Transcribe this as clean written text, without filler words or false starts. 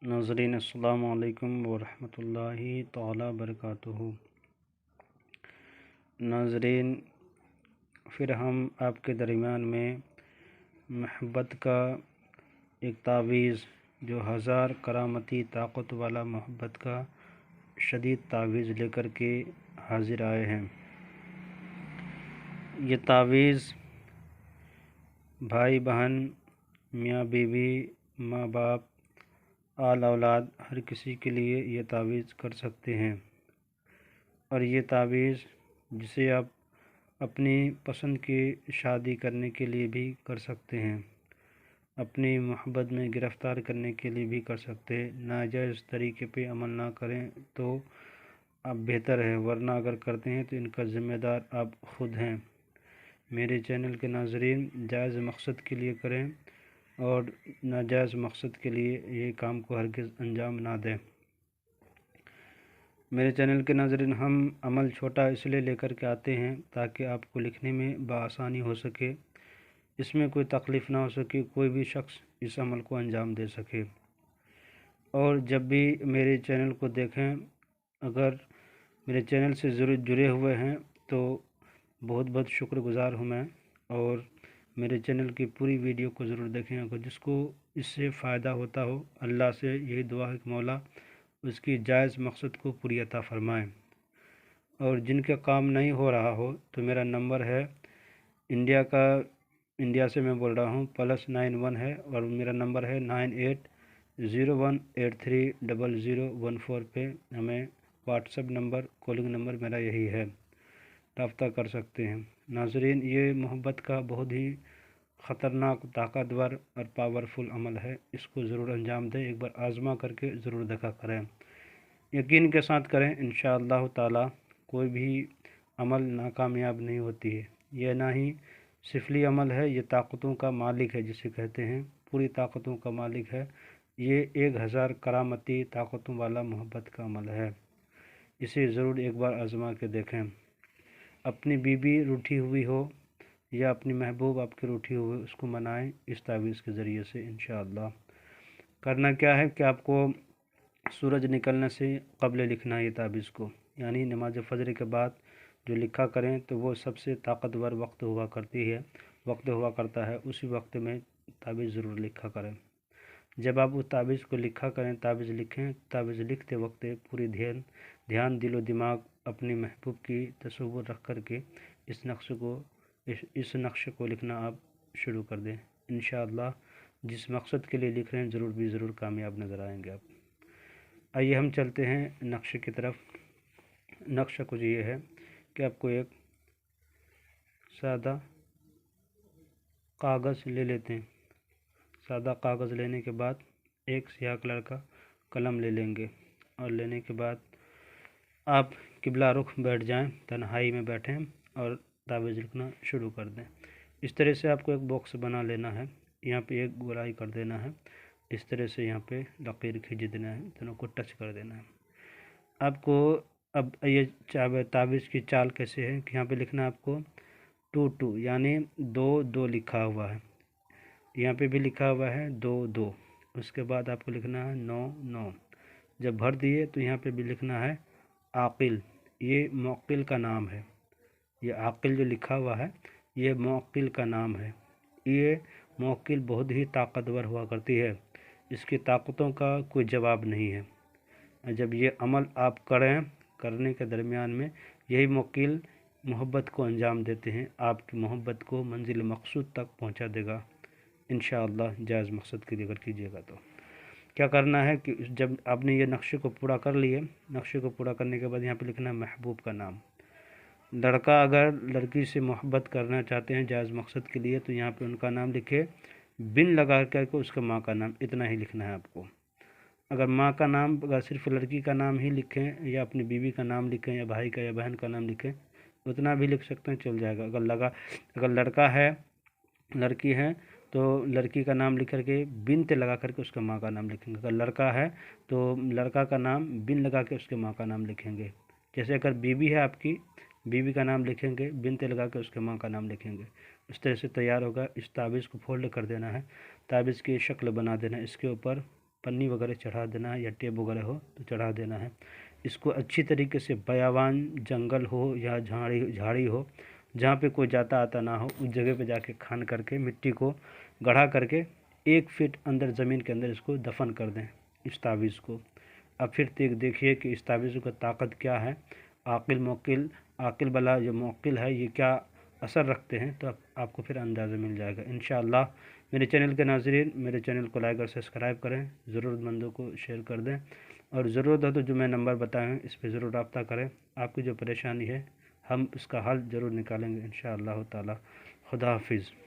नाज़रीन अस्सलामु अलैकुम वरहमतुल्लाहि ताला बरकातुहू। नाज़रीन, फिर हम आपके दरमियान में महब्बत का एक तावीज़, जो हज़ार करामती ताकत वाला महब्बत का शदीद तावीज़ लेकर के हाज़िर आए हैं। ये तावीज़ भाई बहन, मियाँ बीवी, माँ बाप, आल औलाद हर किसी के लिए ये तावीज़ कर सकते हैं। और ये तावीज़ जिसे आप अपनी पसंद की शादी करने के लिए भी कर सकते हैं, अपनी मोहब्बत में गिरफ़्तार करने के लिए भी कर सकते हैं। नाजायज़ तरीके पे अमल ना करें तो आप बेहतर है, वरना अगर करते हैं तो इनका ज़िम्मेदार आप ख़ुद हैं। मेरे चैनल के नाज़रीन, जायज़ मकसद के लिए करें और नाजायज़ मकसद के लिए ये काम को हरगिज़ अंजाम ना दें। मेरे चैनल के नाज़रीन, हम अमल छोटा इसलिए लेकर के आते हैं ताकि आपको लिखने में बआसानी हो सके, इसमें कोई तकलीफ़ ना हो सके, कोई भी शख्स इस अमल को अंजाम दे सके। और जब भी मेरे चैनल को देखें, अगर मेरे चैनल से ज़रूर जुड़े हुए हैं तो बहुत बहुत शुक्रगुज़ार हूँ मैं। और मेरे चैनल की पूरी वीडियो को ज़रूर देखें। अगर जिसको इससे फ़ायदा होता हो, अल्लाह से यही दुआ है कि मौला उसकी जायज़ मकसद को पूरी अता फ़रमाएँ। और जिनका काम नहीं हो रहा हो तो मेरा नंबर है इंडिया से मैं बोल रहा हूँ, +91 है, और मेरा नंबर है 9801830014 पे हमें व्हाट्सएप नंबर, कॉलिंग नंबर मेरा यही है, रब्ता कर सकते हैं। नाज़रीन, ये मोहब्बत का बहुत ही ख़तरनाक, ताकतवर और पावरफुल अमल है। इसको ज़रूर अंजाम दें, एक बार आज़मा करके ज़रूर देखा करें, यकीन के साथ करें। इंशाअल्लाह ताला कोई भी अमल नाकामयाब नहीं होती है। यह ना ही सिफली अमल है, ये ताकतों का मालिक है, जिसे कहते हैं पूरी ताकतों का मालिक है। ये 1000 करामती ताकतों वाला मोहब्बत का अमल है। इसे ज़रूर एक बार आज़मा के देखें। अपनी बीबी रूठी हुई हो या अपनी महबूब आपकी रूठी हुई, उसको मनाएं इस तावीज़ के ज़रिए से इंशाअल्लाह। करना क्या है कि आपको सूरज निकलने से क़ब्ल लिखना है ये तावीज़ को, यानी नमाज फ़जर के बाद जो लिखा करें तो वो सबसे ताकतवर वक्त हुआ करता है, उसी वक्त में तावीज़ ज़रूर लिखा करें। जब आप उस तावीज़ को लिखा करें, तावीज़ लिखें, तावीज़ लिखते वक्त पूरी ध्यान दिलो दिमाग अपने महबूब की तस्वुर रख कर के इस नक्शे को लिखना आप शुरू कर दें। इंशाअल्लाह जिस मकसद के लिए लिख रहे हैं ज़रूर कामयाब नज़र आएंगे आप। आइए हम चलते हैं नक्शे की तरफ। नक्शा कुछ ये है कि आपको एक सादा कागज़ ले लेते हैं। सादा कागज़ लेने के बाद एक स्याह कलर का कलम ले लेंगे, और लेने के बाद आप किबला रुख बैठ जाएं, तन्हाई में बैठें और तावीज़ लिखना शुरू कर दें। इस तरह से आपको एक बॉक्स बना लेना है, यहाँ पे एक गोलाई कर देना है, इस तरह से यहाँ पे लकीर खींच देना है, दोनों को टच कर देना है आपको। अब ये तावीज़ की चाल कैसे है कि यहाँ पे लिखना है आपको 2-2, यानी 2-2 लिखा हुआ है, यहाँ पे भी लिखा हुआ है 2-2। उसके बाद आपको लिखना है 9-9। जब भर दिए तो यहाँ पे भी लिखना है आकिल, ये मौकिल का नाम है। ये आकिल जो लिखा हुआ है ये मौकिल का नाम है। ये मौकिल बहुत ही ताकतवर हुआ करती है, इसकी ताकतों का कोई जवाब नहीं है। जब ये अमल आप करने के दरमियान में यही मौकिल मोहब्बत को अंजाम देते हैं, आपकी मोहब्बत को मंजिल मकसूद तक पहुंचा देगा इंशाअल्लाह। जायज़ मकसद के लिए अगर कीजिएगा तो क्या करना है कि जब आपने ये नक्शे को पूरा कर लिए, नक्शे को पूरा करने के बाद यहाँ पे लिखना है महबूब का नाम। लड़का अगर लड़की से मोहब्बत करना चाहते हैं जायज़ मकसद के लिए तो यहाँ पे उनका नाम लिखे, बिन लगा करके उसका माँ का नाम, इतना ही लिखना है आपको। अगर माँ का नाम, अगर सिर्फ लड़की का नाम ही लिखें या अपनी बीवी का नाम लिखें या भाई का या बहन का नाम लिखें, उतना भी लिख सकते हैं, चल जाएगा। अगर लड़का है, लड़की है तो लड़की का नाम लिख करके बिनते लगा करके उसका माँ का नाम लिखेंगे। अगर लड़का है तो लड़का का नाम बिन लगा के उसके माँ का नाम लिखेंगे। जैसे अगर बीवी है आपकी, बीवी का नाम लिखेंगे, बिनते लगा के उसके माँ का नाम लिखेंगे। इस तरह से तैयार होगा। इस तावीज़ को फोल्ड कर देना है, तावीज़ की शक्ल बना देना है, इसके ऊपर पन्नी वगैरह चढ़ा देना है, या टेप वगैरह हो तो चढ़ा देना है। इसको अच्छी तरीके से बयावान जंगल हो या झाड़ी हो, जहाँ पे कोई जाता आता ना हो, उस जगह पे जाके खान करके मिट्टी को गढ़ा करके 1 फीट अंदर ज़मीन के अंदर इसको दफन कर दें, इस तावीज़ को। अब फिर देखिए कि इस तावीज़ का ताकत क्या है, आकिल वाला जो मौकिल है ये क्या असर रखते हैं, तो आपको फिर अंदाज़ा मिल जाएगा इंशाअल्लाह। मेरे चैनल के नाज़रीन, मेरे चैनल को लाइक और सब्सक्राइब करें, ज़रूरतमंदों को शेयर कर दें, और ज़रूरत है तो जो मैं नंबर बताए हैं इस पर ज़रूर रब्ता करें। आपकी जो परेशानी है हम उसका हल ज़रूर निकालेंगे इंशाअल्लाह ताला। खुदा हाफिज़।